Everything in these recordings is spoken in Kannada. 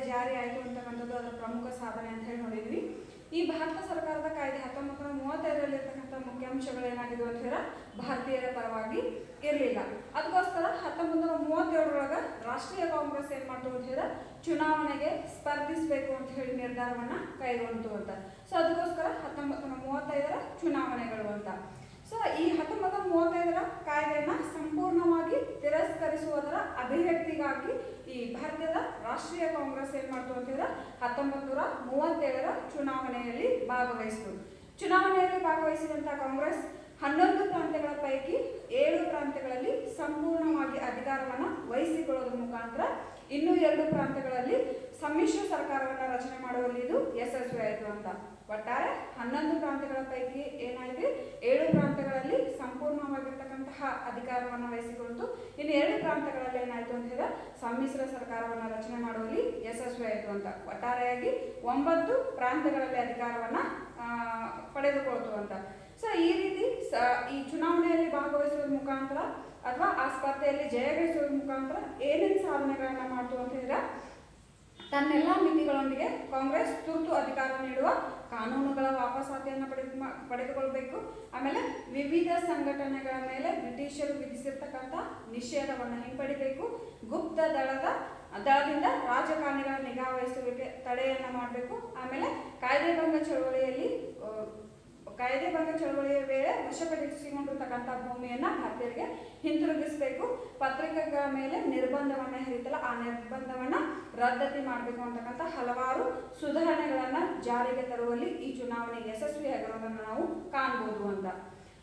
ಜಾರಿ ಆಯಿತು ಅಂತಕ್ಕಂಥದ್ದು ಅದರ ಪ್ರಮುಖ ಸಾಧನೆ ಅಂತ ಹೇಳಿ ನೋಡಿದ್ವಿ. ಈ ಭಾರತ ಸರ್ಕಾರದ ಕಾಯ್ದೆ 1935ರಲ್ಲಿರ್ತಕ್ಕಂಥ ಮುಖ್ಯಾಂಶಗಳೇನಾಗಿದ್ವು ಅಂತ ಹೇಳಿದ್ರೆ ಭಾರತೀಯರ ಪರವಾಗಿ ಇರಲಿಲ್ಲ. ಅದಕ್ಕೋಸ್ಕರ 1937ರೊಳಗೆ ರಾಷ್ಟ್ರೀಯ ಕಾಂಗ್ರೆಸ್ ಏನು ಮಾಡ್ತು ಅಂತ ಹೇಳಿದ್ರೆ ಚುನಾವಣೆಗೆ ಸ್ಪರ್ಧಿಸಬೇಕು ಅಂತ ಹೇಳಿ ನಿರ್ಧಾರವನ್ನ ಕೈಗೊಂಡು ಅಂತ. ಸೊ ಅದಕ್ಕೋಸ್ಕರ 1935ರ ಚುನಾವಣೆಗಳು ಅಂತ. ಸೊ ಈ 1935ರ ಕಾಯ್ದೆಯನ್ನ ಸಂಪೂರ್ಣವಾಗಿ ತಿರಸ್ಕರಿಸುವುದರ ಅಭಿವ್ಯಕ್ತಿಗಾಗಿ ಈ ಭಾರತದ ರಾಷ್ಟ್ರೀಯ ಕಾಂಗ್ರೆಸ್ ಏನ್ ಮಾಡ್ತು ಅಂತ ಹೇಳಿದ್ರೆ 1937ರ ಚುನಾವಣೆಯಲ್ಲಿ ಭಾಗವಹಿಸಿತು. ಚುನಾವಣೆಯಲ್ಲಿ ಭಾಗವಹಿಸಿದಂತಹ ಕಾಂಗ್ರೆಸ್ 11 ಪ್ರಾಂತ್ಯಗಳ ಪೈಕಿ 7 ಪ್ರಾಂತ್ಯಗಳಲ್ಲಿ ಸಂಪೂರ್ಣವಾಗಿ ಅಧಿಕಾರವನ್ನು ವಹಿಸಿಕೊಳ್ಳೋದ್ರ ಮುಖಾಂತರ ಇನ್ನೂ 2 ಪ್ರಾಂತ್ಯಗಳಲ್ಲಿ ಸಮ್ಮಿಶ್ರ ಸರ್ಕಾರವನ್ನು ರಚನೆ ಮಾಡುವಲ್ಲಿ ಇದು ಯಶಸ್ವಿಯಾಯಿತು ಅಂತ. ಒಟ್ಟಾರೆ 11 ಪ್ರಾಂತ್ಯಗಳ ಪೈಕಿ ಏನಾಯಿತು, 7 ಪ್ರಾಂತ್ಯಗಳಲ್ಲಿ ಸಂಪೂರ್ಣವಾಗಿರ್ತಕ್ಕಂತಹ ಅಧಿಕಾರವನ್ನು ವಹಿಸಿಕೊಂಡು ಇನ್ನು 2 ಪ್ರಾಂತ್ಯಗಳಲ್ಲಿ ಏನಾಯಿತು ಅಂತ ಹೇಳಿದ್ರೆ ಸಮ್ಮಿಶ್ರ ಸರ್ಕಾರವನ್ನು ರಚನೆ ಮಾಡುವಲ್ಲಿ ಯಶಸ್ವಿಯಾಯಿತು ಅಂತ. ಒಟ್ಟಾರೆಯಾಗಿ 9 ಪ್ರಾಂತ್ಯಗಳಲ್ಲಿ ಅಧಿಕಾರವನ್ನು ಪಡೆದುಕೊಳ್ತು ಅಂತ. ಸೊ ಈ ರೀತಿ ಈ ಚುನಾವಣೆಯಲ್ಲಿ ಭಾಗವಹಿಸುವ ಮುಖಾಂತರ ಅಥವಾ ಆ ಸ್ಪರ್ಧೆಯಲ್ಲಿ ಜಯಗಳಿಸುವ ಮುಖಾಂತರ ಏನೇನು ಸಾಧನೆಗಳನ್ನ ಮಾಡ್ತು ಅಂತ ಹೇಳಿದ್ರೆ ತನ್ನೆಲ್ಲ ಮಿತಿಗಳೊಂದಿಗೆ ಕಾಂಗ್ರೆಸ್ ತುರ್ತು ಅಧಿಕಾರ ನೀಡುವ ಕಾನೂನುಗಳ ವಾಪಸಾತಿಯನ್ನು ಪಡೆದುಕೊಳ್ಬೇಕು. ಆಮೇಲೆ ವಿವಿಧ ಸಂಘಟನೆಗಳ ಮೇಲೆ ಬ್ರಿಟಿಷರು ವಿಧಿಸಿರ್ತಕ್ಕಂಥ ನಿಷೇಧವನ್ನು ಹಿಂಪಡಿಬೇಕು. ಗುಪ್ತ ದಳದಿಂದ ರಾಜಕಾರಣಿಗಳ ನಿಗಾ ವಹಿಸುವಿಕೆ ತಡೆಯನ್ನ ಮಾಡಬೇಕು. ಆಮೇಲೆ ಕಾಯ್ದೆ ಭಂಗ ಚಳವಳಿಯ ವೇಳೆ ವಶಪಡಿಸಿಕೊಂಡಿರ್ತಕ್ಕಂಥ ಭೂಮಿಯನ್ನ ಭಾರತೀಯರಿಗೆ ಹಿಂತಿರುಗಿಸಬೇಕು. ಪತ್ರಿಕೆಗಳ ಮೇಲೆ ನಿರ್ಬಂಧವನ್ನ ಹೇರಿತಲ್ಲ ಆ ನಿರ್ಬಂಧವನ್ನ ರದ್ದತಿ ಮಾಡಬೇಕು ಅಂತಕ್ಕಂಥ ಹಲವಾರು ಸುಧಾರಣೆಗಳನ್ನ ಜಾರಿಗೆ ತರುವಲ್ಲಿ ಈ ಚುನಾವಣೆ ಯಶಸ್ವಿಯಾಗಿರೋದನ್ನು ನಾವು ಕಾಣಬಹುದು ಅಂತ.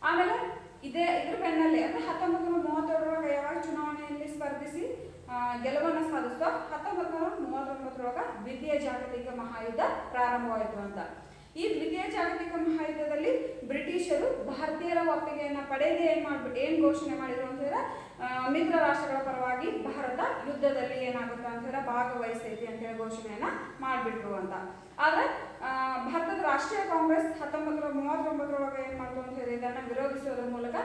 ಆಮೇಲೆ ಇದ್ರ ಬೆನ್ನಲ್ಲೇ ಅಂದ್ರೆ 1937ರೊಳಗೆ ಯಾವಾಗ ಚುನಾವಣೆಯಲ್ಲಿ ಸ್ಪರ್ಧಿಸಿ ಗೆಲುವನ್ನು ಸಾಧಿಸ್ತಾ 1939ರೊಳಗ ದ್ವಿತೀಯ ಜಾಗತಿಕ ಮಹಾಯುದ್ಧ ಪ್ರಾರಂಭವಾಯಿತು ಅಂತ. ಈ ದ್ವಿತೀಯ ಜಾಗತಿಕ ಮಹಾಯುದ್ಧದಲ್ಲಿ ಬ್ರಿಟಿಷರು ಭಾರತೀಯರ ಒಪ್ಪಿಗೆಯನ್ನ ಪಡೆಯದೆ ಏನ್ ಘೋಷಣೆ ಮಾಡಿದ್ರು ಅಂತ ಹೇಳಿದ್ರೆ ಮಿತ್ರ ರಾಷ್ಟ್ರಗಳ ಪರವಾಗಿ ಭಾರತ ಯುದ್ಧದಲ್ಲಿ ಏನಾಗುತ್ತೆ ಅಂತ ಹೇಳಿದ್ರೆ ಭಾಗವಹಿಸ್ತೈತಿ ಅಂತ ಹೇಳಿ ಘೋಷಣೆಯನ್ನ ಮಾಡಿಬಿಟ್ರು ಅಂತ. ಆದ್ರೆ ಭಾರತದ ರಾಷ್ಟ್ರೀಯ ಕಾಂಗ್ರೆಸ್ 1939ರೊಳಗೆ ಏನ್ ಮಾಡ್ತು ಅಂತ ಹೇಳಿದ್ರೆ ಇದನ್ನ ವಿರೋಧಿಸುವುದರ ಮೂಲಕ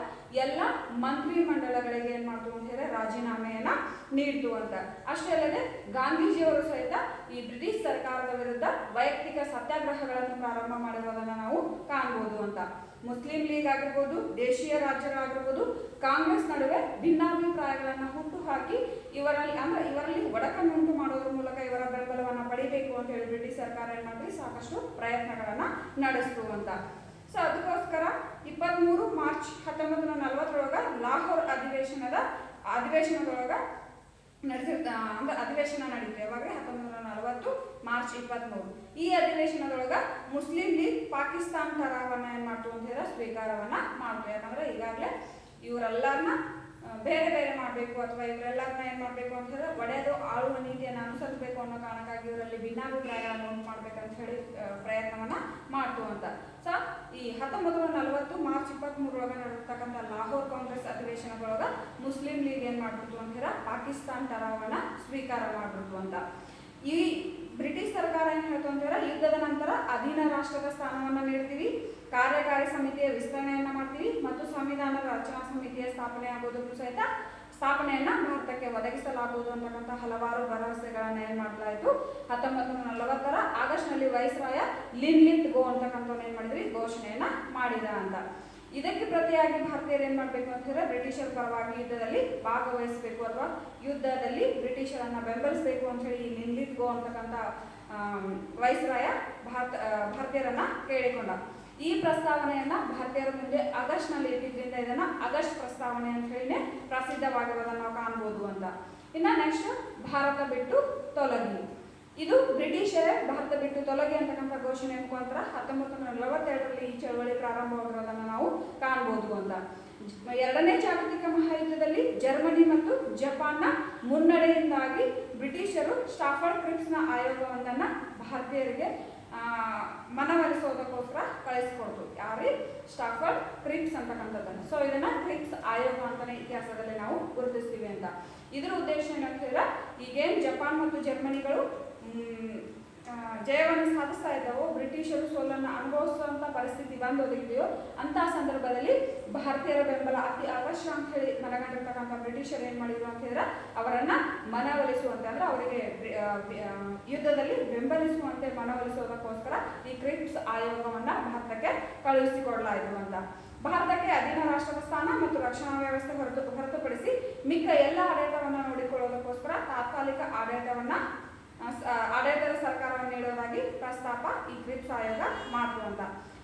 ಎಲ್ಲ ಮಂತ್ರಿ ಮಂಡಲಗಳಿಗೆ ಏನ್ ಮಾಡ್ತು ಅಂತ ಹೇಳಿದ್ರೆ ರಾಜೀನಾಮೆಯನ್ನ ನೀಡ್ತು ಅಂತ. ಅಷ್ಟೇ ಅಲ್ಲದೆ ಗಾಂಧೀಜಿಯವರು ಸಹಿತ ಈ ಬ್ರಿಟಿಷ್ ಸರ್ಕಾರದ ವಿರುದ್ಧ ವೈಯಕ್ತಿಕ ಸತ್ಯಾಗ್ರಹಗಳನ್ನು ಪ್ರಾರಂಭ ಮಾಡಿರೋದನ್ನ ನಾವು ಕಾಣಬಹುದು ಅಂತ. ಮುಸ್ಲಿಂ ಲೀಗ್ ಆಗಿರ್ಬೋದು, ದೇಶೀಯ ರಾಜ್ಯಗಳಾಗಿರ್ಬೋದು, ಕಾಂಗ್ರೆಸ್ ನಡುವೆ ಭಿನ್ನಾಭಿಪ್ರಾಯಗಳನ್ನು ಹುಟ್ಟು ಹಾಕಿ ಇವರಲ್ಲಿ ಒಡಕನ್ನುಂಟು ಮಾಡೋದ್ರ ಮೂಲಕ ಇವರ ಬೆಂಬಲವನ್ನು ಪಡಿಬೇಕು ಅಂತ ಹೇಳಿ ಬ್ರಿಟಿಷ್ ಸರ್ಕಾರ ಏನ್ ಮಾಡಿದ್ರೆ ಸಾಕಷ್ಟು ಪ್ರಯತ್ನಗಳನ್ನ ನಡೆಸ್ತು ಅಂತ. ಸೊ ಅದಕ್ಕೋಸ್ಕರ 23 ಮಾರ್ಚ್ 1940ರೊಳಗ ಲಾಹೋರ್ ಅಧಿವೇಶನದೊಳಗ ಅಧಿವೇಶನ ನಡೀತು. ಯಾವಾಗ 1940 ಮಾರ್ಚ್ 23. ಈ ಅಧಿವೇಶನದೊಳಗ ಮುಸ್ಲಿಂ ಲೀಗ್ ಪಾಕಿಸ್ತಾನ್ ಠರಾವನ್ನ ಏನ್ ಮಾಡ್ತು ಅಂತ ಹೇಳಿದ್ರೆ ಸ್ವೀಕಾರವನ್ನ ಮಾಡ್ತು. ಯಾಕಂದ್ರೆ ಈಗಾಗಲೇ ಇವರೆಲ್ಲರನ್ನ ಬೇರೆ ಬೇರೆ ಮಾಡಬೇಕು ಅಥವಾ ಇವರೆಲ್ಲರನ್ನ ಏನ್ ಮಾಡ್ಬೇಕು ಅಂತ ಹೇಳಿದ್ರೆ ಒಡೆದು ಆಳುವ ನೀತಿಯನ್ನು ಅನುಸರಿಸಬೇಕು ಅನ್ನೋ ಕಾರಣಕ್ಕಾಗಿ ಇವರಲ್ಲಿ ಭಿನ್ನಾಭಿಪ್ರಾಯಗಳನ್ನು ಉಂಟು ಮಾಡ್ಬೇಕಂತ ಹೇಳಿ ಪ್ರಯತ್ನವನ್ನ ಮಾಡ್ತು ಅಂತ. ಸೊ ಈ 1940 ಮಾರ್ಚ್ 23ರೊಳಗೆ ನಡೆರ್ತಕ್ಕಂಥ ಲಾಹೋರ್ ಕಾಂಗ್ರೆಸ್ ಅಧಿವೇಶನದೊಳಗ ಮುಸ್ಲಿಂ ಲೀಗ್ ಏನ್ ಮಾಡ್ಬಿಡ್ತು ಅಂತ ಹೇಳಿದ್ರೆ ಪಾಕಿಸ್ತಾನ್ ಠರಾವನ್ನ ಸ್ವೀಕಾರ ಮಾಡ್ಬಿಡ್ತು ಅಂತ. ಈ ಬ್ರಿಟಿಷ್ ಸರ್ಕಾರ ಏನ್ ಹೇಳ್ತು ಅಂತ ಹೇಳಿದ್ರೆ ಯುದ್ಧದ ನಂತರ ಅಧೀನ ರಾಷ್ಟ್ರದ ಸ್ಥಾನವನ್ನ ನೀಡ್ತೀವಿ, ಕಾರ್ಯಕಾರಿ ಸಮಿತಿಯ ವಿಸ್ತರಣೆಯನ್ನ ಮಾಡ್ತೀವಿ ಮತ್ತು ಸಂವಿಧಾನದ ರಚನಾ ಸಮಿತಿಯ ಸ್ಥಾಪನೆ ಆಗೋದಕ್ಕೂ ಸಹಿತ ಸ್ಥಾಪನೆಯನ್ನ ಭಾರತಕ್ಕೆ ಒದಗಿಸಲಾಗುವುದು ಅಂತಕ್ಕಂಥ ಹಲವಾರು ಭರವಸೆಗಳನ್ನ ಏನ್ ಮಾಡಲಾಯಿತು. 1940ರ ಆಗಸ್ಟ್ ನಲ್ಲಿ ವೈಸ್ರಾಯ ಲಿನ್ಲಿತ್ ಗೋ ಅಂತಕ್ಕಂಥವ್ರು ಏನ್ ಮಾಡಿದ್ರಿ ಘೋಷಣೆಯನ್ನ ಮಾಡಿದ ಅಂತ. ಇದಕ್ಕೆ ಪ್ರತಿಯಾಗಿ ಭಾರತೀಯರು ಏನ್ ಮಾಡ್ಬೇಕು ಅಂತ ಹೇಳಿದ್ರೆ ಬ್ರಿಟಿಷರ ಪರವಾಗಿ ಯುದ್ಧದಲ್ಲಿ ಭಾಗವಹಿಸಬೇಕು ಅಥವಾ ಯುದ್ಧದಲ್ಲಿ ಬ್ರಿಟಿಷರನ್ನ ಬೆಂಬಲಿಸಬೇಕು ಅಂತ ಹೇಳಿ ಲಿನ್ಲಿತ್ ಗೋ ಅಂತಕ್ಕಂಥ ವೈಸ್ರಾಯ ಭಾರತೀಯರನ್ನ ಕೇಳಿಕೊಂಡ. ಈ ಪ್ರಸ್ತಾವನೆಯನ್ನ ಭಾರತೀಯರ ಮುಂದೆ ಆಗಸ್ಟ್ ನಲ್ಲಿ ಇಟ್ಟಿದ್ರಿಂದ ಇದನ್ನ ಆಗಸ್ಟ್ ಪ್ರಸ್ತಾವನೆ ಅಂತ ಹೇಳಿ ಪ್ರಸಿದ್ಧವಾಗಿರೋದನ್ನ ನಾವು ಕಾಣಬಹುದು ಅಂತ. ಇನ್ನ ನೆಕ್ಸ್ಟ್ ಭಾರತ ಬಿಟ್ಟು ತೊಲಗಿ. ಇದು ಬ್ರಿಟಿಷರೇ ಭಾರತ ಬಿಟ್ಟು ತೊಲಗಿ ಅಂತಕ್ಕಂಥ ಘೋಷಣೆ ಮುಖಾಂತರ 1942ರಲ್ಲಿ ಈ ಚಳವಳಿ ಪ್ರಾರಂಭವಾಗಿರೋದನ್ನು ನಾವು ಕಾಣಬಹುದು ಅಂತ. ಎರಡನೇ ಜಾಗತಿಕ ಮಹಾಯುದ್ಧದಲ್ಲಿ ಜರ್ಮನಿ ಮತ್ತು ಜಪಾನ್ನ ಮುನ್ನಡೆಯಿಂದಾಗಿ ಬ್ರಿಟಿಷರು ಸ್ಟಾಫರ್ಡ್ ಕ್ರಿಪ್ಸ್ನ ಆಯೋಗವೊಂದನ್ನು ಭಾರತೀಯರಿಗೆ ಮನವೊಲಿಸೋದಕ್ಕೋಸ್ಕರ ಕಳಿಸಿಕೊಡ್ತು. ಯಾರಿ ಸ್ಟಾಫರ್ಡ್ ಕ್ರಿಪ್ಸ್ ಅಂತಕ್ಕಂಥದ್ದನ್ನು. ಸೊ ಇದನ್ನ ಕ್ರಿಪ್ಸ್ ಆಯೋಗ ಅಂತಾನೆ ಇತಿಹಾಸದಲ್ಲಿ ನಾವು ಗುರುತಿಸ್ತೀವಿ ಅಂತ. ಇದರ ಉದ್ದೇಶ ಏನಂತ ಹೇಳಿದ್ರೆ ಈಗೇನು ಜಪಾನ್ ಮತ್ತು ಜರ್ಮನಿಗಳು ಜಯವನ್ನು ಸಾಧಿಸ್ತಾ ಇದ್ದಾವೋ, ಬ್ರಿಟಿಷರು ಸೋಲನ್ನು ಅನುಭವಿಸುವಂತ ಪರಿಸ್ಥಿತಿ ಬಂದು ಒದಗಿದೆಯೋ ಅಂತಹ ಸಂದರ್ಭದಲ್ಲಿ ಭಾರತೀಯರ ಬೆಂಬಲ ಅತಿ ಅವಶ್ಯ ಅಂತ ಹೇಳಿ ಮನಗಂಡಿರ್ತಕ್ಕಂಥ ಬ್ರಿಟಿಷರು ಏನ್ ಮಾಡಿದ್ರು ಅಂತ ಹೇಳಿದ್ರೆ ಅವರನ್ನ ಮನವೊಲಿಸುವಂತೆ ಅಂದ್ರೆ ಅವರಿಗೆ ಯುದ್ಧದಲ್ಲಿ ಬೆಂಬಲಿಸುವಂತೆ ಮನವೊಲಿಸುವುದಕ್ಕೋಸ್ಕರ ಈ ಕ್ರಿಪ್ಸ್ ಆಯೋಗವನ್ನ ಭಾರತಕ್ಕೆ ಕಳುಹಿಸಿಕೊಡಲಾಯಿತು ಅಂತ. ಭಾರತಕ್ಕೆ ಅಧೀನ ರಾಷ್ಟ್ರದ ಸ್ಥಾನ ಮತ್ತು ರಕ್ಷಣಾ ವ್ಯವಸ್ಥೆ ಹೊರತುಪಡಿಸಿ ಮಿಕ್ಕ ಎಲ್ಲ ಆಡಳಿತವನ್ನು ನೋಡಿಕೊಳ್ಳುವುದಕ್ಕೋಸ್ಕರ ತಾತ್ಕಾಲಿಕ ಆಡಳಿತದ ಸರ್ಕಾರವನ್ನು ನೀಡುವುದಾಗಿ ಪ್ರಸ್ತಾಪ ಈ ಕ್ರಿಪ್ಸ್ ಆಯೋಗ ಮಾಡ್ತು ಅಂತ.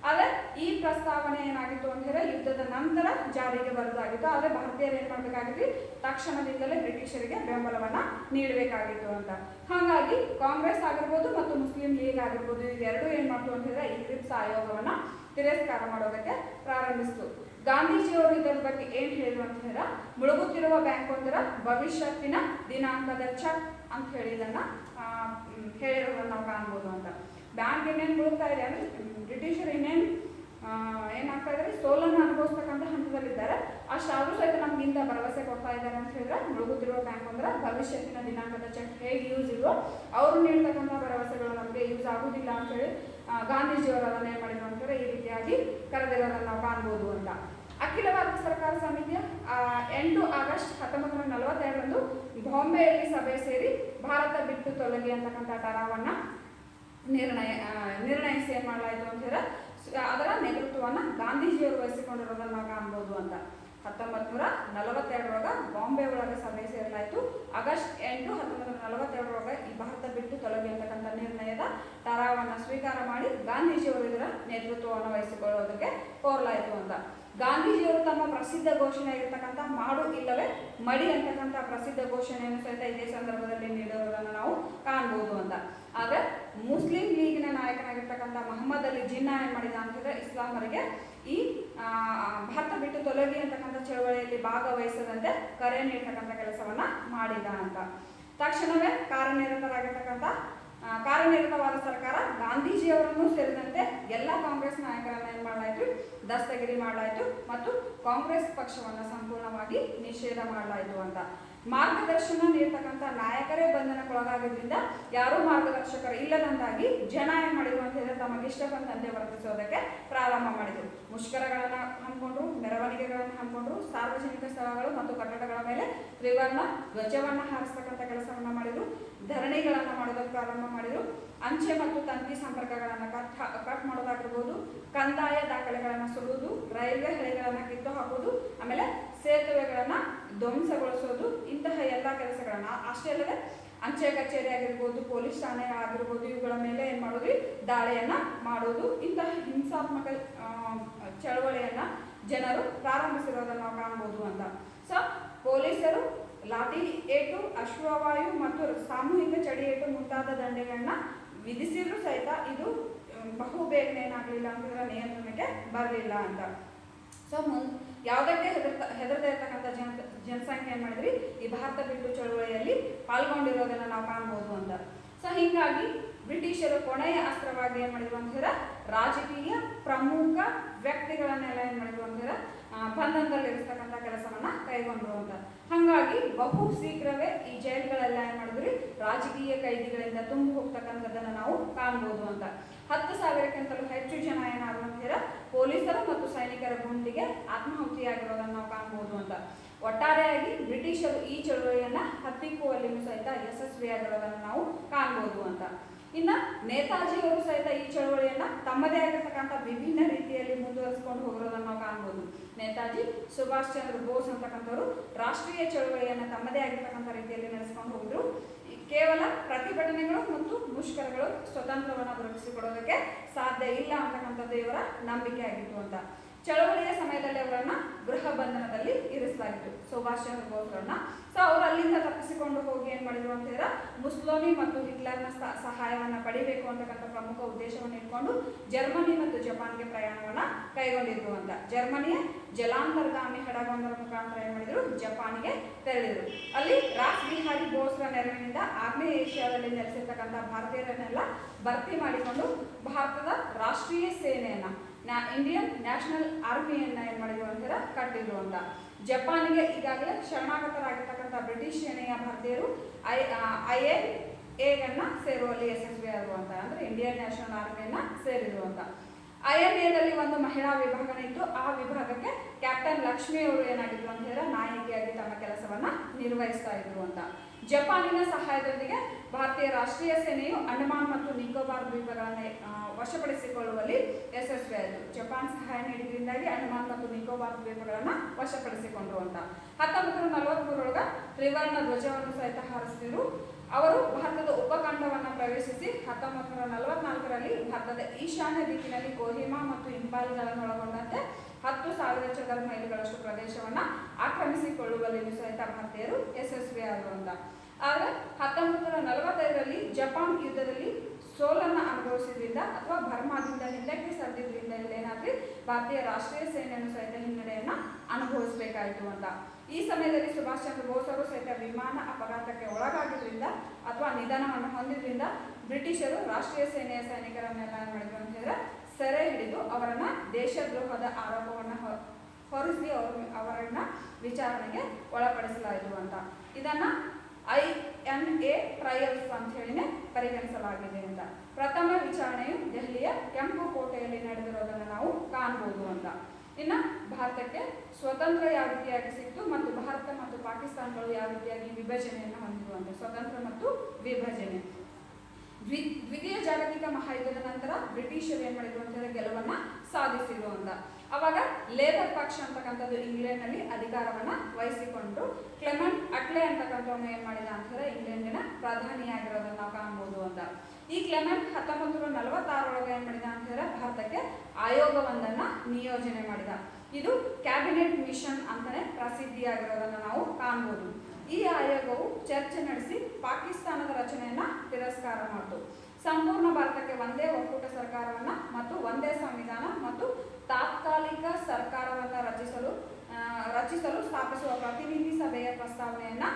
ಆದರೆ ಈ ಪ್ರಸ್ತಾವನೆ ಏನಾಗಿತ್ತು ಅಂತ ಹೇಳಿದ್ರೆ ಯುದ್ಧದ ನಂತರ ಜಾರಿಗೆ ಬರುವುದಾಗಿತ್ತು. ಆದರೆ ಭಾರತೀಯರು ಏನ್ ಮಾಡಬೇಕಾಗಿತ್ತು, ತಕ್ಷಣದಿಂದಲೇ ಬ್ರಿಟಿಷರಿಗೆ ಬೆಂಬಲವನ್ನ ನೀಡಬೇಕಾಗಿತ್ತು ಅಂತ. ಹಾಗಾಗಿ ಕಾಂಗ್ರೆಸ್ ಆಗಿರ್ಬೋದು ಮತ್ತು ಮುಸ್ಲಿಂ ಲೀಗ್ ಆಗಿರ್ಬೋದು ಇವೆರಡೂ ಏನ್ ಮಾಡ್ತು ಅಂತ ಹೇಳಿದ್ರೆ ಈ ಕ್ರಿಪ್ಸ್ ಆಯೋಗವನ್ನ ತಿರಸ್ಕಾರ ಮಾಡೋದಕ್ಕೆ ಪ್ರಾರಂಭಿಸಿತು. ಗಾಂಧೀಜಿಯವರು ಇದರ ಬಗ್ಗೆ ಏನ್ ಹೇಳಿದ್ರು ಅಂತ ಹೇಳಿದ್ರೆ, ಮುಳುಗುತ್ತಿರುವ ಬ್ಯಾಂಕ್ ಒಂದರ ಭವಿಷ್ಯತ್ತಿನ ದಿನಾಂಕದ ಚೆಕ್ ಅಂತ ಹೇಳಿದನ್ನ ಹೇಳಿರೋದನ್ನ ನಾವು ಕಾಣ್ಬೋದು ಅಂತ. ಬ್ಯಾಂಕ್ ಇನ್ನೇನು ಮುಳುಗ್ತಾ ಇದೆ ಅಂದ್ರೆ ಬ್ರಿಟಿಷರು ಏನಾಗ್ತಾ ಇದ್ದಾರೆ, ಸೋಲನ್ನು ಅನುಭವಿಸ್ತಕ್ಕಂಥ ಹಂತದಲ್ಲಿದ್ದಾರೆ. ಅಷ್ಟಾದ್ರೂ ಸಹಿತ ನಮ್ಗಿಂತ ಭರವಸೆ ಕೊಡ್ತಾ ಇದ್ದಾರೆ ಅಂತ ಹೇಳಿದ್ರೆ, ಮುಳುಗುತ್ತಿರುವ ಬ್ಯಾಂಕ್ ಅಂದ್ರೆ ಭವಿಷ್ಯತ್ತಿನ ದಿನಾಂಕದ ಚೆಕ್ ಹೇಗೆ ಯೂಸ್ ಇರೋ ಅವರು ನೀಡ್ತಕ್ಕಂಥ ಭರವಸೆಗಳು ನಮಗೆ ಯೂಸ್ ಆಗುದಿಲ್ಲ ಅಂತ ಹೇಳಿ ಗಾಂಧೀಜಿಯವರು ಅದನ್ನ ಏನ್ ಮಾಡಿದ್ರು ಅಂತ ಹೇಳಿದ್ರೆ ಈ ರೀತಿಯಾಗಿ ಕರೆದಿರೋದನ್ನ ನಾವು ಕಾಣ್ಬೋದು ಅಂತ. ಅಖಿಲ ಭಾರತ ಸರ್ಕಾರ ಸಮಿತಿಯ 8 ಆಗಸ್ಟ್ 1942ರಂದು ಬಾಂಬೆಯಲ್ಲಿ ಸಭೆ ಸೇರಿ ಭಾರತ ಬಿಟ್ಟು ತೊಲಗಿ ಅಂತಕ್ಕಂಥ ಠರಾವನ್ನ ನಿರ್ಣಯಿಸಿ ಏನ್ ಮಾಡಲಾಯಿತು ಅಂತ ಹೇಳಿದ್ರೆ ಅದರ ನೇತೃತ್ವವನ್ನು ಗಾಂಧೀಜಿಯವರು ವಹಿಸಿಕೊಂಡಿರೋದನ್ನ ನಾವು ಕಾಣ್ಬೋದು ಅಂತ. 1942ರೊಳಗ ಬಾಂಬೆ ಒಳಗೆ ಸಭೆ ಸೇರಲಾಯಿತು. ಆಗಸ್ಟ್ 8, 1942ರೊಳಗ ಈ ಭಾರತ ಬಿಟ್ಟು ತೊಲಗಿ ಅಂತಕ್ಕಂಥ ನಿರ್ಣಯದ ಠರಾವನ್ನ ಸ್ವೀಕಾರ ಮಾಡಿ ಗಾಂಧೀಜಿಯವರು ಇದರ ನೇತೃತ್ವವನ್ನು ವಹಿಸಿಕೊಳ್ಳೋದಕ್ಕೆ ಕೋರಲಾಯಿತು ಅಂತ. ಗಾಂಧೀಜಿಯವರು ತಮ್ಮ ಪ್ರಸಿದ್ಧ ಘೋಷಣೆ ಆಗಿರ್ತಕ್ಕಂಥ ಮಾಡು ಇಲ್ಲವೇ ಮಡಿ ಅಂತಕ್ಕಂಥ ಪ್ರಸಿದ್ಧ ಘೋಷಣೆಯನ್ನು ಸಹಿತ ಇದೇ ಸಂದರ್ಭದಲ್ಲಿ ನೀಡಿರೋದನ್ನು ನಾವು ಕಾಣ್ಬೋದು ಅಂತ. ಆದ್ರೆ ಮುಸ್ಲಿಂ ಲೀಗಿನ ನಾಯಕನಾಗಿರ್ತಕ್ಕಂಥ ಮೊಹಮ್ಮದ್ ಅಲಿ ಜಿನ್ನಾ ಏನ್ ಮಾಡಿದ ಅಂತಂದ್ರೆ ಇಸ್ಲಾಮರಿಗೆ ಈ ಭಾರತ ಬಿಟ್ಟು ತೊಲಗಿ ಅಂತಕ್ಕಂಥ ಚಳವಳಿಯಲ್ಲಿ ಭಾಗವಹಿಸದಂತೆ ಕರೆ ನೀಡತಕ್ಕಂಥ ಕೆಲಸವನ್ನ ಮಾಡಿದ ಅಂತ. ತಕ್ಷಣವೇ ಕಾರ್ಯನಿರತವಾದ ಸರ್ಕಾರ ಗಾಂಧೀಜಿಯವರನ್ನು ಸೇರಿದಂತೆ ಎಲ್ಲ ಕಾಂಗ್ರೆಸ್ ನಾಯಕರನ್ನ ಏನ್ ಮಾಡಲಾಯಿತು, ದಸ್ತಗಿರಿ ಮಾಡಲಾಯಿತು ಮತ್ತು ಕಾಂಗ್ರೆಸ್ ಪಕ್ಷವನ್ನ ಸಂಪೂರ್ಣವಾಗಿ ನಿಷೇಧ ಮಾಡಲಾಯಿತು ಅಂತ. ಮಾರ್ಗದರ್ಶನ ನೀಡತಕ್ಕಂಥ ನಾಯಕರೇ ಬಂಧನಕ್ಕೊಳಗಾಗಿದ್ದರಿಂದ ಯಾರೂ ಮಾರ್ಗದರ್ಶಕರು ಇಲ್ಲದಂತಾಗಿ ಜನ ಏನ್ ಮಾಡಿದ್ರು ಅಂತ ಹೇಳಿದ್ರೆ ತಮಗಿಷ್ಟ ಬಂದಂತೆ ವರ್ತಿಸೋದಕ್ಕೆ ಪ್ರಾರಂಭ ಮಾಡಿದ್ರು. ಮುಷ್ಕರಗಳನ್ನ ಹಮ್ಮಿಕೊಂಡ್ರು, ಮೆರವಣಿಗೆಗಳನ್ನು ಹಮ್ಮಿಕೊಂಡ್ರು, ಸಾರ್ವಜನಿಕ ಸ್ಥಳಗಳು ಮತ್ತು ಕಟ್ಟಡಗಳ ಮೇಲೆ ತ್ರಿವರ್ಣ ಧ್ವಜವನ್ನ ಹಾರಿಸ್ತಕ್ಕಂಥ ಕೆಲಸವನ್ನ ಮಾಡಿದ್ರು, ಧರಣಿಗಳನ್ನ ಮಾಡೋದಕ್ಕೆ ಪ್ರಾರಂಭ ಮಾಡಿದ್ರು, ಅಂಚೆ ಮತ್ತು ತಂತಿ ಸಂಪರ್ಕಗಳನ್ನು ಕಟ್ ಮಾಡೋದಾಗಿರ್ಬೋದು, ಕಂದಾಯ ದಾಖಲೆಗಳನ್ನು ಸುಡುವುದು, ರೈಲ್ವೆ ಹಳಿಗಳನ್ನ ಕಿತ್ತು ಹಾಕೋದು, ಆಮೇಲೆ ಸೇತುವೆಗಳನ್ನ ಧ್ವಂಸಗೊಳಿಸೋದು, ಇಂತಹ ಎಲ್ಲ ಕೆಲಸಗಳನ್ನ ಅಷ್ಟೇ ಅಲ್ಲದೆ ಅಂಚೆ ಕಚೇರಿ ಆಗಿರ್ಬೋದು, ಪೊಲೀಸ್ ಠಾಣೆಗಳಾಗಿರ್ಬೋದು ಇವುಗಳ ಮೇಲೆ ಏನ್ ಮಾಡೋದು, ದಾಳಿಯನ್ನ ಮಾಡೋದು, ಇಂತಹ ಹಿಂಸಾತ್ಮಕ ಚಳವಳಿಯನ್ನ ಜನರು ಪ್ರಾರಂಭಿಸಿರೋದನ್ನ ನಾವು ಕಾಣ್ಬೋದು ಅಂತ. ಸೊ ಪೊಲೀಸರು ಲಾಠಿ ಏಟು, ಅಶ್ವವಾಯು ಮತ್ತು ಸಾಮೂಹಿಕ ಚಡಿಯೇಟು ಮುಂತಾದ ದಂಡೆಗಳನ್ನ ವಿಧಿಸಿದ್ರು ಸಹಿತ ಇದು ಬಹು ಬೇಗನೆ ಏನಾಗಲಿಲ್ಲ ಅಂತಂದ್ರೆ ನಿಯಂತ್ರಣಕ್ಕೆ ಬರಲಿಲ್ಲ ಅಂತ. ಸೊ ಯಾವುದಕ್ಕೆ ಹೆದರ್ತಾ ಇರ್ತಕ್ಕಂಥ ಜನಸಂಖ್ಯೆ ಏನ್ ಮಾಡಿದ್ರಿ ಈ ಭಾರತ ಬಿಟ್ಟು ಚಳವಳಿಯಲ್ಲಿ ಪಾಲ್ಗೊಂಡಿರೋದನ್ನ ನಾವು ಕಾಣ್ಬೋದು ಅಂತ. ಸೊ ಹೀಗಾಗಿ ಬ್ರಿಟಿಷರು ಕೊನೆಯ ಅಸ್ತ್ರವಾಗಿ ಏನ್ ಮಾಡಿದ್ರು ಅಂತ ಹೇಳಿದ್ರೆ ರಾಜಕೀಯ ಪ್ರಮುಖ ವ್ಯಕ್ತಿಗಳನ್ನೆಲ್ಲ ಏನ್ ಮಾಡಿದ್ರು ಅಂತ ಹೇಳಿದ್ರೆ ಬಂಧನದಲ್ಲಿ ಇರಿಸ್ತಕ್ಕಂಥ ಕೆಲಸವನ್ನ ಕೈಗೊಂಡ್ರು ಅಂತ. ಹಾಗಾಗಿ ಬಹು ಶೀಘ್ರವೇ ಈ ಜೈಲುಗಳೆಲ್ಲ ಏನ್ ಮಾಡಿದ್ರಿ ರಾಜಕೀಯ ಕೈದಿಗಳಿಂದ ತುಂಬಿ ಹೋಗ್ತಕ್ಕಂಥದ್ದನ್ನ ನಾವು ಕಾಣ್ಬೋದು ಅಂತ. 10,000ಕ್ಕಿಂತಲೂ ಹೆಚ್ಚು ಜನ ಏನಾದ್ರು ಅಂತ ಹೇಳಿದ್ರೆ ಪೊಲೀಸರು ಮತ್ತು ಸೈನಿಕರ ಗುಂಡಿಗೆ ಆತ್ಮಾಹುತಿಯಾಗಿರೋದನ್ನ ನಾವು ಕಾಣ್ಬೋದು ಅಂತ. ಒಟ್ಟಾರೆಯಾಗಿ ಬ್ರಿಟಿಷರು ಈ ಚಳವಳಿಯನ್ನ ಹತ್ತಿಕ್ಕುವಲ್ಲಿಯೂ ಸಹಿತ ಯಶಸ್ವಿಯಾಗಿರೋದನ್ನು ನಾವು ಕಾಣ್ಬೋದು ಅಂತ. ಇನ್ನ ನೇತಾಜಿಯವರು ಸಹಿತ ಈ ಚಳವಳಿಯನ್ನ ತಮ್ಮದೇ ಆಗಿರ್ತಕ್ಕಂಥ ವಿಭಿನ್ನ ರೀತಿಯಲ್ಲಿ ಮುಂದುವರಿಸಿಕೊಂಡು ಹೋಗಿರೋದನ್ನು ನಾವು ಕಾಣ್ಬೋದು. ನೇತಾಜಿ ಸುಭಾಷ್ ಚಂದ್ರ ಬೋಸ್ ಅಂತಕ್ಕಂಥವ್ರು ರಾಷ್ಟ್ರೀಯ ಚಳವಳಿಯನ್ನ ತಮ್ಮದೇ ಆಗಿರ್ತಕ್ಕಂಥ ರೀತಿಯಲ್ಲಿ ನಡೆಸ್ಕೊಂಡು ಹೋಗಿದ್ರು. ಕೇವಲ ಪ್ರತಿಭಟನೆಗಳು ಮತ್ತು ಮುಷ್ಕರಗಳು ಸ್ವತಂತ್ರವನ್ನು ದೊರಕಿಸಿಕೊಡೋದಕ್ಕೆ ಸಾಧ್ಯ ಇಲ್ಲ ಅಂತಕ್ಕಂಥದ್ದು ಇವರ ನಂಬಿಕೆ ಆಗಿತ್ತು ಅಂತ. ಚಳವಳಿಯ ಸಮಯದಲ್ಲಿ ಅವರನ್ನ ಗೃಹ ಬಂಧನದಲ್ಲಿ ಇರಿಸಲಾಗಿತ್ತು, ಸುಭಾಷ್ ಚಂದ್ರ ಬೋಸ್ರನ್ನ. ಸೊ ಅವರು ಅಲ್ಲಿಂದ ತಪ್ಪಿಸಿಕೊಂಡು ಹೋಗಿ ಏನ್ ಮಾಡಿದ್ರು ಅಂತ ಹೇಳಿದ್ರೆ ಮುಸ್ಸೋಲಿನಿ ಮತ್ತು ಹಿಟ್ಲರ್ನ ಸಹಾಯವನ್ನ ಪಡಿಬೇಕು ಅಂತಕ್ಕಂಥ ಪ್ರಮುಖ ಉದ್ದೇಶವನ್ನು ಇಟ್ಕೊಂಡು ಜರ್ಮನಿ ಮತ್ತು ಜಪಾನ್ಗೆ ಪ್ರಯಾಣವನ್ನ ಕೈಗೊಂಡಿದ್ರು ಅಂತ. ಜರ್ಮನಿಯ ಜಲಾಂತರ್ಗಾಮಿ ಹಡಗೊಂದರ ಮುಖಾಂತರ ಏನ್ ಮಾಡಿದ್ರು ಜಪಾನ್ಗೆ ತೆರಳಿದ್ರು. ಅಲ್ಲಿ ರಾಸ್ ಬಿಹಾರಿ ಬೋಸ್ರ ನೆರವಿನಿಂದ ಆಗ್ನೇಯ ಏಷ್ಯಾದಲ್ಲಿ ನೆಲೆಸಿರ್ತಕ್ಕಂಥ ಭಾರತೀಯರನ್ನೆಲ್ಲ ಭರ್ತಿ ಮಾಡಿಕೊಂಡು ಭಾರತದ ರಾಷ್ಟ್ರೀಯ ಸೇನೆಯನ್ನ ಇಂಡಿಯನ್ ನ್ಯಾಷನಲ್ ಆರ್ಮಿಯನ್ನ ಏನ್ ಮಾಡಿದ್ರು ಅಂತ ಕಟ್ಟಿದ್ರು ಅಂತ. ಜಪಾನಿಗೆ ಈಗಾಗಲೇ ಶರಣಾಗತರಾಗಿರ್ತಕ್ಕಂಥ ಬ್ರಿಟಿಷ್ ಸೇನೆಯ ಭಾರತೀಯರು INA ಸೇರುವಲ್ಲಿ ಯಶಸ್ವಿಯಾದರು ಅಂತ. ಅಂದ್ರೆ ಇಂಡಿಯನ್ ನ್ಯಾಷನಲ್ ಆರ್ಮಿಯನ್ನ ಸೇರಿದ್ರು ಅಂತ. INAದಲ್ಲಿ ಒಂದು ಮಹಿಳಾ ವಿಭಾಗನ ಇತ್ತು. ಆ ವಿಭಾಗಕ್ಕೆ ಕ್ಯಾಪ್ಟನ್ ಲಕ್ಷ್ಮಿ ಅವರು ಏನಾಗಿದ್ರು ಅಂತ ಹೇಳಿದ್ರೆ ನಾಯಕಿಯಾಗಿ ತಮ್ಮ ಕೆಲಸವನ್ನ ನಿರ್ವಹಿಸ್ತಾ ಇದ್ರು ಅಂತ. ಜಪಾನಿನ ಸಹಾಯದೊಂದಿಗೆ ಭಾರತೀಯ ರಾಷ್ಟ್ರೀಯ ಸೇನೆಯು ಅಂಡಮಾನ್ ಮತ್ತು ನಿಕೋಬಾರ್ ದ್ವೀಪಗಳನ್ನು ವಶಪಡಿಸಿಕೊಳ್ಳುವಲ್ಲಿ ಯಶಸ್ವಿಯಾಯಿತು. ಜಪಾನ್ ಸಹಾಯ ನೀಡಿದ್ರಿಂದಾಗಿ ಅಂಡಮಾನ್ ಮತ್ತು ನಿಕೋಬಾರ್ ದ್ವೀಪಗಳನ್ನು ವಶಪಡಿಸಿಕೊಂಡ್ರು ಅಂತ. 1943 ತ್ರಿವರ್ಣ ಧ್ವಜವನ್ನು ಸಹಿತ ಹಾರಿಸಿದರು. ಅವರು ಭಾರತದ ಉಪಖಂಡವನ್ನು ಪ್ರವೇಶಿಸಿ 1944ರಲ್ಲಿ ಭಾರತದ ಈಶಾನ್ಯ ದಿಕ್ಕಿನಲ್ಲಿ ಕೋಹಿಮಾ ಮತ್ತು ಇಂಪಾಲ್ಗಳನ್ನು ಒಳಗೊಂಡಂತೆ 10,000 ಚದರ ಮೈಲುಗಳಷ್ಟು ಪ್ರದೇಶವನ್ನು ಆಕ್ರಮಿಸಿಕೊಳ್ಳುವಲ್ಲಿಯೂ ಸಹಿತ ಭಾರತೀಯರು ಯಶಸ್ವಿಯಾದರು ಅಂತ. ಆದರೆ 1945ರಲ್ಲಿ ಜಪಾನ್ ಯುದ್ಧದಲ್ಲಿ ಸೋಲನ್ನು ಅನುಭವಿಸಿದ್ರಿಂದ ಅಥವಾ ಬರ್ಮಾದಿಂದ ಹಿಂದಕ್ಕೆ ಸರಿದ್ರಿಂದ ಇಲ್ಲೇನಾದ್ರೂ ಭಾರತೀಯ ರಾಷ್ಟ್ರೀಯ ಸೇನೆಯನ್ನು ಸಹಿತ ಹಿನ್ನಡೆಯನ್ನು ಅನುಭವಿಸಬೇಕಾಯಿತು ಅಂತ. ಈ ಸಮಯದಲ್ಲಿ ಸುಭಾಷ್ ಚಂದ್ರ ಬೋಸ್ ಅವರು ಸಹಿತ ವಿಮಾನ ಅಪಘಾತಕ್ಕೆ ಒಳಗಾಗಿದ್ದರಿಂದ ಅಥವಾ ನಿಧನವನ್ನು ಹೊಂದಿದ್ರಿಂದ ಬ್ರಿಟಿಷರು ರಾಷ್ಟ್ರೀಯ ಸೇನೆಯ ಸೈನಿಕರನ್ನೆಲ್ಲ ಏನು ಮಾಡಿದ್ರು ಅಂತ ಹೇಳಿದ್ರೆ ಸೆರೆ ಹಿಡಿದು ಅವರನ್ನ ದೇಶದ್ರೋಹದ ಆರೋಪವನ್ನು ಹೊರಿಸಿ ಅವರನ್ನ ವಿಚಾರಣೆಗೆ ಒಳಪಡಿಸಲಾಯಿತು ಅಂತ. ಇದನ್ನ INA ಟ್ರಯಲ್ಸ್ ಅಂತ ಹೇಳಿನೇ ಪರಿಗಣಿಸಲಾಗಿದೆ ಅಂತ. ಪ್ರಥಮ ವಿಚಾರಣೆಯು ದೆಹಲಿಯ ಕೆಂಪು ಕೋಟೆಯಲ್ಲಿ ನಡೆದಿರೋದನ್ನು ನಾವು ಕಾಣಬಹುದು ಅಂತ. ಇನ್ನು ಭಾರತಕ್ಕೆ ಸ್ವತಂತ್ರ ಯಾವ ರೀತಿಯಾಗಿ ಸಿಕ್ತು ಮತ್ತು ಭಾರತ ಮತ್ತು ಪಾಕಿಸ್ತಾನಗಳು ಯಾವ ರೀತಿಯಾಗಿ ವಿಭಜನೆಯನ್ನು ಹೊಂದಿರುವಂತೆ. ಸ್ವತಂತ್ರ ಮತ್ತು ವಿಭಜನೆ. ದ್ವಿತೀಯ ಜಾಗತಿಕ ಮಹಾಯುದ್ಧದ ನಂತರ ಬ್ರಿಟಿಷರು ಏನ್ ಮಾಡಿದ್ರು ಅಂತ ಹೇಳಿದ್ರೆ ಗೆಲುವನ್ನ ಸಾಧಿಸಿದ್ರು ಅಂತ. ಅವಾಗ ಲೇಬರ್ ಪಕ್ಷ ಅಂತಕ್ಕಂಥದ್ದು ಇಂಗ್ಲೆಂಡ್ನಲ್ಲಿ ಅಧಿಕಾರವನ್ನ ವಹಿಸಿಕೊಂಡು ಕ್ಲೆಮೆಂಟ್ ಅಟ್ಲೆ ಅಂತಕ್ಕಂಥವನ್ನ ಏನ್ ಮಾಡಿದ ಅಂತ ಹೇಳಿದ್ರೆ ಇಂಗ್ಲೆಂಡಿನ ಪ್ರಧಾನಿಯಾಗಿರೋದನ್ನ ನಾವು ಕಾಣಬಹುದು ಅಂತ. ಈ ಕ್ಲೆಮೆಂಟ್ 1946 ಏನ್ ಮಾಡಿದ ಅಂತ ಹೇಳಿದ್ರೆ ಭಾರತಕ್ಕೆ ಆಯೋಗವೊಂದನ್ನ ನಿಯೋಜನೆ ಮಾಡಿದ. ಇದು ಕ್ಯಾಬಿನೆಟ್ ಮಿಷನ್ ಅಂತಾನೆ ಪ್ರಸಿದ್ಧಿಯಾಗಿರೋದನ್ನ ನಾವು ಕಾಣಬಹುದು. ಈ ಆಯೋಗವು ಚರ್ಚೆ ನಡೆಸಿ ಪಾಕಿಸ್ತಾನದ ರಚನೆಯನ್ನ ತಿರಸ್ಕಾರ ಮಾಡಿತು. ಸಂಪೂರ್ಣ ಭಾರತಕ್ಕೆ ಒಂದೇ ಒಕ್ಕೂಟ ಸರ್ಕಾರವನ್ನ ಮತ್ತು ಒಂದೇ ಸಂವಿಧಾನ ಮತ್ತು ತಾತ್ಕಾಲಿಕ ಸರ್ಕಾರವನ್ನ ರಚಿಸಲು ಸ್ಥಾಪಿಸುವ ಪ್ರತಿನಿಧಿ ಸಭೆಯ ಪ್ರಸ್ತಾವನೆಯನ್ನ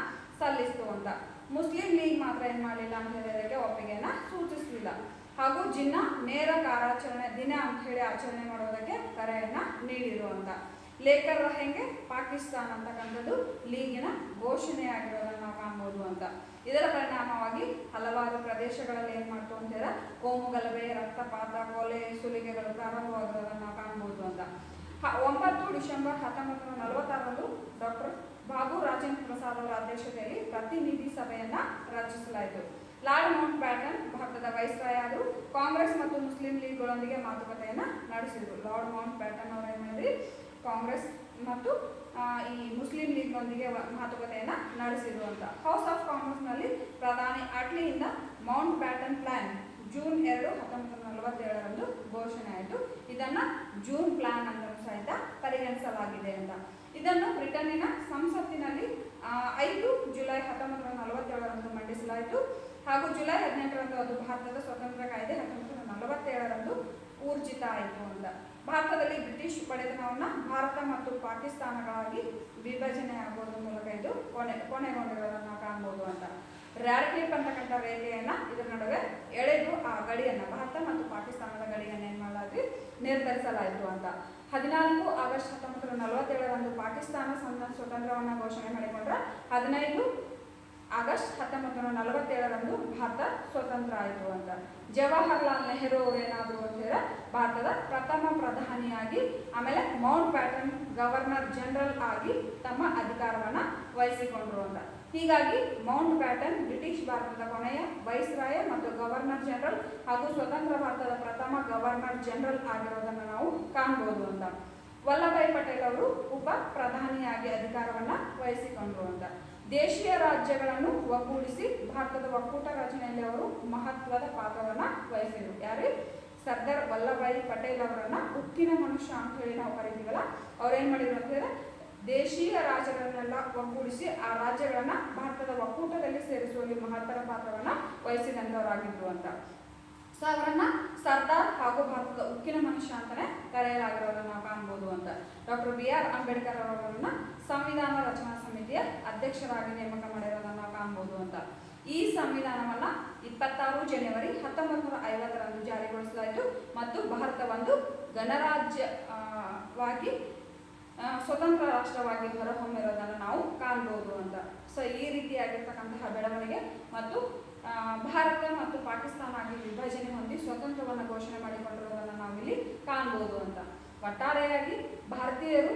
ಸಲ್ಲಿಸಿತು ಅಂತ. ಮುಸ್ಲಿಂ ಲೀಗ್ ಮಾತ್ರ ಏನ್ ಮಾಡಲಿಲ್ಲ ಅಂತ ಹೇಳಿದಕ್ಕೆ ಒಪ್ಪಿಗೆಯನ್ನ ಸೂಚಿಸಲಿಲ್ಲ. ಹಾಗೂ ಜಿನ್ನಾ ನೇರ ಕಾರ್ಯಾಚರಣೆ ದಿನ ಅಂತ ಹೇಳಿ ಆಚರಣೆ ಮಾಡೋದಕ್ಕೆ ಕರೆಯನ್ನ ನೀಡಿರು ಅಂತ. ಲೇಖರ್ ರಹೆಂಗೆ ಪಾಕಿಸ್ತಾನ ಅಂತಕ್ಕಂಥದ್ದು ಲೀಗಿನ ಘೋಷಣೆಯಾಗಿರೋದನ್ನು ನಾವು ಕಾಣಬಹುದು ಅಂತ. ಇದರ ಪರಿಣಾಮವಾಗಿ ಹಲವಾರು ಪ್ರದೇಶಗಳಲ್ಲಿ ಏನ್ ಮಾಡ್ತು ಅಂತ ಹೇಳಿದ್ರೆ ಕೋಮುಗಲಭೆ, ರಕ್ತಪಾತ, ಕೊಲೆ, ಸುಲಿಗೆಗಳು ಪ್ರಾರಂಭವಾಗಿರೋದನ್ನು ನಾವು ಕಾಣಬಹುದು ಅಂತ. 9 ಡಿಸೆಂಬರ್ 1946ರಂದು ಡಾಕ್ಟರ್ ಬಾಬು ರಾಜೇಂದ್ರ ಪ್ರಸಾದ್ ಅವರ ಅಧ್ಯಕ್ಷತೆಯಲ್ಲಿ ಪ್ರತಿನಿಧಿ ಸಭೆಯನ್ನ ರಚಿಸಲಾಯಿತು. ಲಾರ್ಡ್ ಮೌಂಟ್ ಬ್ಯಾಟನ್ ಭಾರತದ ವೈಸ್ರಾಯ್ ಆದರೂ ಕಾಂಗ್ರೆಸ್ ಮತ್ತು ಮುಸ್ಲಿಂ ಲೀಗ್ಗಳೊಂದಿಗೆ ಮಾತುಕತೆಯನ್ನ ನಡೆಸಿದ್ರು. ಲಾರ್ಡ್ ಮೌಂಟ್ ಬ್ಯಾಟನ್ ಅವರು ಏನ್ ಮಾಡಿದ್ರಿ ಕಾಂಗ್ರೆಸ್ ಮತ್ತು ಈ ಮುಸ್ಲಿಂ ಲೀಗ್ನೊಂದಿಗೆ ಮಾತುಕತೆಯನ್ನ ನಡೆಸಿದ್ರು ಅಂತ. ಹೌಸ್ ಆಫ್ ಕಾಮರ್ಸ್ನಲ್ಲಿ ಪ್ರಧಾನಿ ಅಟ್ಲಿಯಿಂದ ಮೌಂಟ್ ಬ್ಯಾಟನ್ ಪ್ಲಾನ್ ಜೂನ್ 2, 1947ರಂದು ಘೋಷಣೆ ಆಯಿತು. ಇದನ್ನ ಜೂನ್ ಪ್ಲಾನ್ ಅಂತ ಸಹಿತ ಪರಿಗಣಿಸಲಾಗಿದೆ ಅಂತ. ಇದನ್ನು ಬ್ರಿಟನ್ನಿನ ಸಂಸತ್ತಿನಲ್ಲಿ 5 ಜುಲೈ 1947ರಂದು ಮಂಡಿಸಲಾಯಿತು. ಹಾಗೂ ಜುಲೈ 18ರಂದು ಅದು ಭಾರತದ ಸ್ವತಂತ್ರ ಕಾಯ್ದೆ 1947ರಂದು ಊರ್ಜಿತ ಆಯಿತು ಅಂತ. ಭಾರತದಲ್ಲಿ ಬ್ರಿಟಿಷ್ ಪಡೆತನವನ್ನ ಭಾರತ ಮತ್ತು ಪಾಕಿಸ್ತಾನಗಳಾಗಿ ವಿಭಜನೆ ಆಗೋದ್ರ ಮೂಲಕ ಇದು ಕೊನೆಗೊಂಡಿರೋದನ್ನ ನಾವು ಕಾಣಬಹುದು ಅಂತ. ರ್ಯಾಡ್ಕ್ಲಿಫ್ ಅಂತಕ್ಕಂಥ ರೇಖೆಯನ್ನ ಇದರ ನಡುವೆ ಎಳೆದು ಆ ಗಡಿಯನ್ನ ಭಾರತ ಮತ್ತು ಪಾಕಿಸ್ತಾನದ ಗಡಿಯನ್ನು ಏನ್ ಮಾಡಲಾಗಿ ನಿರ್ಧರಿಸಲಾಯಿತು ಅಂತ. 14 ಆಗಸ್ಟ್ 1947ರಂದು ಪಾಕಿಸ್ತಾನ ಸ್ವತಂತ್ರವನ್ನ ಘೋಷಣೆ ಮಾಡಿಕೊಂಡ್ರೆ 15 ಆಗಸ್ಟ್ 1947ರಂದು ಭಾರತ ಸ್ವತಂತ್ರ ಆಯಿತು ಅಂತ. ಜವಾಹರ್ಲಾಲ್ ನೆಹರು ಅವರು ಏನಾದ್ರು ಅಂತ ಹೇಳಿದ್ರೆ ಭಾರತದ ಪ್ರಥಮ ಪ್ರಧಾನಿಯಾಗಿ ಆಮೇಲೆ ಮೌಂಟ್ ಬ್ಯಾಟನ್ ಗವರ್ನರ್ ಜನರಲ್ ಆಗಿ ತಮ್ಮ ಅಧಿಕಾರವನ್ನ ವಹಿಸಿಕೊಂಡ್ರು ಅಂತ. ಹೀಗಾಗಿ ಮೌಂಟ್ ಬ್ಯಾಟನ್ ಬ್ರಿಟಿಷ್ ಭಾರತದ ಕೊನೆಯ ವೈಸ್ರಾಯ ಮತ್ತು ಗವರ್ನರ್ ಜನರಲ್ ಹಾಗೂ ಸ್ವತಂತ್ರ ಭಾರತದ ಪ್ರಥಮ ಗವರ್ನರ್ ಜನರಲ್ ಆಗಿರೋದನ್ನು ನಾವು ಕಾಣಬಹುದು ಅಂತ. ವಲ್ಲಭಾಯ್ ಪಟೇಲ್ ಅವರು ಉಪ ಪ್ರಧಾನಿಯಾಗಿ ಅಧಿಕಾರವನ್ನ ವಹಿಸಿಕೊಂಡ್ರು ಅಂತ. ದೇಶೀಯ ರಾಜ್ಯಗಳನ್ನು ಒಗ್ಗೂಡಿಸಿ ಭಾರತದ ಒಕ್ಕೂಟ ರಚನೆಯಲ್ಲಿ ಅವರು ಮಹತ್ವದ ಪಾತ್ರವನ್ನ ವಹಿಸಿದರು. ಯಾರು? ಸರ್ದಾರ್ ವಲ್ಲಭಾಯ್ ಪಟೇಲ್ ಅವರನ್ನ ಉಕ್ಕಿನ ಮನುಷ್ಯ ಅಂತ ಹೇಳಿ ನಾವು ಕರಿತೀವಲ್ಲ, ಅವ್ರೇನ್ ಮಾಡಿದ್ರು ಅಂತ ಹೇಳಿದ್ರೆ ದೇಶೀಯ ರಾಜ್ಯಗಳನ್ನೆಲ್ಲ ಒಗ್ಗೂಡಿಸಿ ಆ ರಾಜ್ಯಗಳನ್ನ ಭಾರತದ ಒಕ್ಕೂಟದಲ್ಲಿ ಸೇರಿಸುವಲ್ಲಿ ಮಹತ್ತರ ಪಾತ್ರವನ್ನ ವಹಿಸಿದಂತವರಾಗಿದ್ರು ಅಂತ. ಸೊ ಅವರನ್ನ ಸರ್ದಾರ್ ಹಾಗೂ ಭಾರತದ ಉಕ್ಕಿನ ಮನುಷ್ಯ ಅಂತಾನೆ ಕರೆಯಲಾಗಿರೋದನ್ನ ನಾವು ಕಾಣಬಹುದು ಅಂತ. ಡಾಕ್ಟರ್ BR ಅಂಬೇಡ್ಕರ್ ಅವರನ್ನ ಸಂವಿಧಾನ ರಚನಾ ಸಮಿತಿಯ ಅಧ್ಯಕ್ಷರಾಗಿ ನೇಮಕ ಮಾಡಿರೋದನ್ನ ನಾವು ಕಾಣಬಹುದು ಅಂತ. ಈ ಸಂವಿಧಾನವನ್ನ 26 ಜನವರಿ 1950ರಂದು ಜಾರಿಗೊಳಿಸಲಾಯಿತು ಮತ್ತು ಭಾರತ ಒಂದು ಗಣರಾಜ್ಯವಾಗಿ ಸ್ವತಂತ್ರ ರಾಷ್ಟ್ರವಾಗಿ ಹೊರಹೊಮ್ಮಿರೋದನ್ನು ನಾವು ಕಾಣಬಹುದು ಅಂತ. ಸೊ ಈ ರೀತಿಯಾಗಿರ್ತಕ್ಕಂತಹ ಬೆಳವಣಿಗೆ ಮತ್ತು ಭಾರತ ಮತ್ತು ಪಾಕಿಸ್ತಾನ ಆಗಿ ವಿಭಜನೆ ಹೊಂದಿ ಸ್ವತಂತ್ರವನ್ನು ಘೋಷಣೆ ಮಾಡಿಕೊಂಡಿರೋದನ್ನು ನಾವಿಲ್ಲಿ ಕಾಣಬಹುದು ಅಂತ. ಒಟ್ಟಾರೆಯಾಗಿ ಭಾರತೀಯರು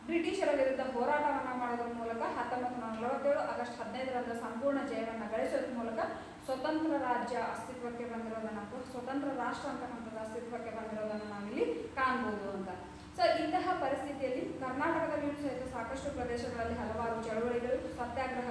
ಬ್ರಿಟಿಷರ ವಿರುದ್ಧ ಹೋರಾಟವನ್ನು ಮಾಡೋದ್ರ ಮೂಲಕ 1947 ಆಗಸ್ಟ್ 15ರಂದು ಸಂಪೂರ್ಣ ಜಯವನ್ನು ಗಳಿಸೋದ್ರ ಮೂಲಕ ಸ್ವತಂತ್ರ ರಾಜ್ಯ ಅಸ್ತಿತ್ವಕ್ಕೆ ಬಂದಿರೋದನ್ನ ಸ್ವತಂತ್ರ ರಾಷ್ಟ್ರ ಅಂತಕ್ಕಂಥದ್ದು ಅಸ್ತಿತ್ವಕ್ಕೆ ಬಂದಿರೋದನ್ನು ನಾವಿಲ್ಲಿ ಕಾಣ್ಬೋದು ಅಂತ. ಸೊ ಇಂತಹ ಪರಿಸ್ಥಿತಿಯಲ್ಲಿ ಕರ್ನಾಟಕದಲ್ಲಿಯೂ ಸಹಿತ ಸಾಕಷ್ಟು ಪ್ರದೇಶಗಳಲ್ಲಿ ಹಲವಾರು ಚಳವಳಿಗಳು, ಸತ್ಯಾಗ್ರಹ